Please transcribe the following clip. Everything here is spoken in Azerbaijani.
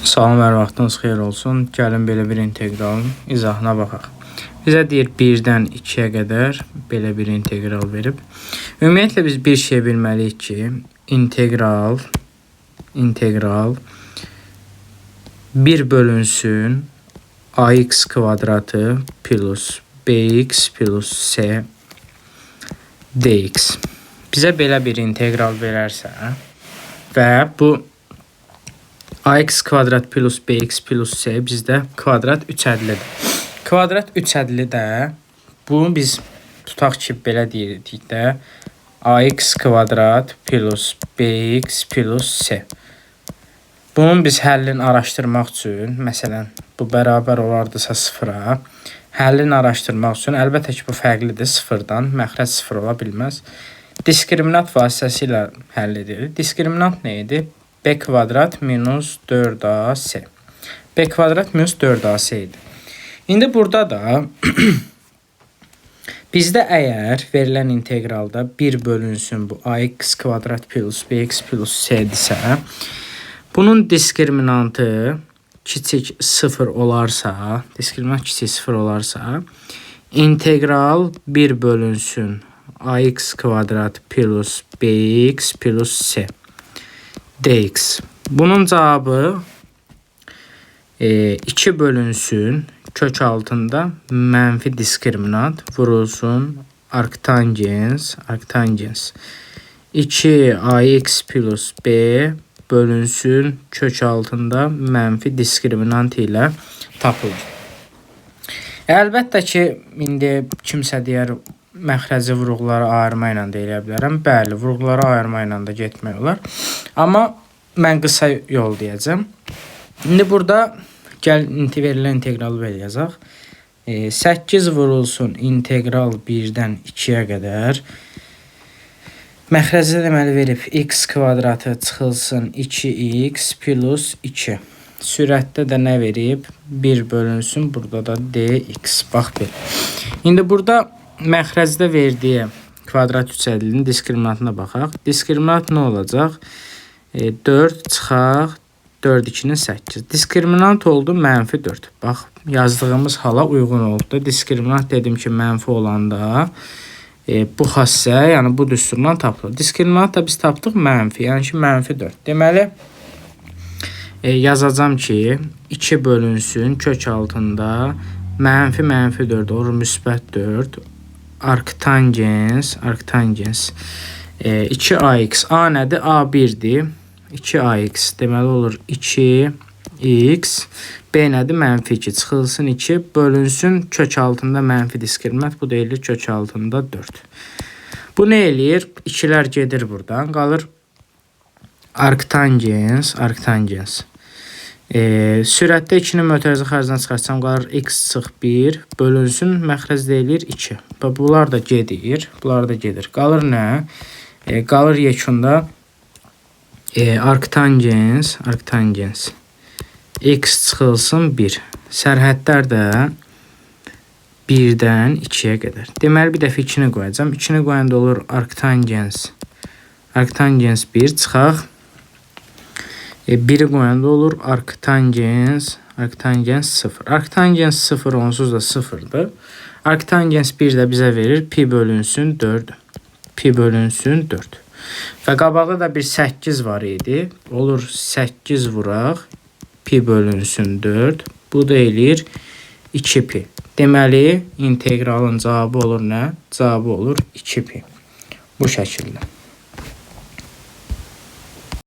Salam, hər vaxtınız xeyir olsun. Gəlin belə bir inteqralın izahına baxaq. Bizə deyir 1-dən 2-yə qədər belə bir integral verib. Ümumiyyətlə biz bir şey bilməliyik ki, integral 1 bölünsün ax kvadratı plus bx plus c dx. Bizə belə bir integral verərsə və bu ax kvadrat plus bx plus c bizdə kvadrat üçədlidir. Kvadrat üçədlidə bunu biz tutaq ki, belə deyirik də ax kvadrat plus bx plus c. Bunun biz həllini araşdırmaq üçün, məsələn, bu bərabər olardısa sıfıra, həllini araşdırmaq üçün, əlbəttə ki, bu fərqlidir sıfırdan, məxrəc sıfır ola bilməz. Diskriminant vasitəsilə həll edilir. Diskriminant nə idi? B kvadrat minus 4ac. B kvadrat minus 4ac idi. İndi burada da bizdə əgər verilən integralda 1 bölünsün bu ax kvadrat plus bx plus c-dirsə, bunun diskriminantı kiçik 0 olarsa, integral 1 bölünsün ax kvadrat plus bx plus c dx. Bunun cavabı 2 bölünsün kök altında mənfi diskriminant vurulsun arktangens 2 ax plus b bölünsün kök altında mənfi diskriminant ilə tapılır. Əlbəttə ki, indi kimsə deyər məxrəci vuruqları ayırma ilə də eləyə bilərəm. Bəli, vuruqları ayırma ilə də getmək olar. Amma mən qısa yol deyəcəm. İndi burada gəl verilən integralı belə yazaq. 8 vurulsun integral 1-dən 2-yə qədər. Məxrəci deməli verib x kvadratı çıxılsın 2x plus 2. Sürətdə də nə verib? 1 bölünsün, burada da dx. Bax belə. İndi burada məxrəcdə verdiyi kvadrat üçədlinin diskriminantına baxaq. Diskriminant nə olacaq? 4 çıxaq 4 2-nin 8. Diskriminant oldu mənfi 4. Bax, yazdığımız hala uyğun oldu. Diskriminant dedim ki, mənfi olanda bu xassə, yəni bu düsturdan tapılır. Diskriminant da biz tapdıq mənfi, yəni ki, mənfi 4. Deməli, yazacağım ki, 2 bölünsün kök altında mənfi 4 olur, müsbət 4. Arktangens 2ax. A nədir? A1-dir. 2ax deməli olur 2x. B nədir? Mənfi 2. Çıxılsın 2. Bölünsün kök altında mənfi diskriminant. Bu deyilir kök altında 4. Bu nə eləyir? 2'lər gedir buradan. Qalır arktangens. Sürətdə 2-nin mötərizə xərcdən çıxarsam qalır x çıx 1 bölünsün məxrəc deyilir 2. Bunlar da gedir. Qalır nə? Qalır yekunda arktangens x çıxılsın 1. Sərhədlər də 1-dən 2-yə qədər. Deməli bir dəfə 2-ni qoyacağam. 2-ni qoyanda olur arktangens 1 çıxaq. 1'i qoyanda olur arktangens 0. Arktangens 0 onsuz da 0'dır. Arktangens 1 də bizə verir pi bölünsün 4. Və qabaqda da bir 8 var idi. Olur 8 vuraq pi bölünsün 4. Bu da eləyir 2 pi. Deməli, integralın cavabı olur nə? Cavabı olur 2 pi. Bu şəkildə.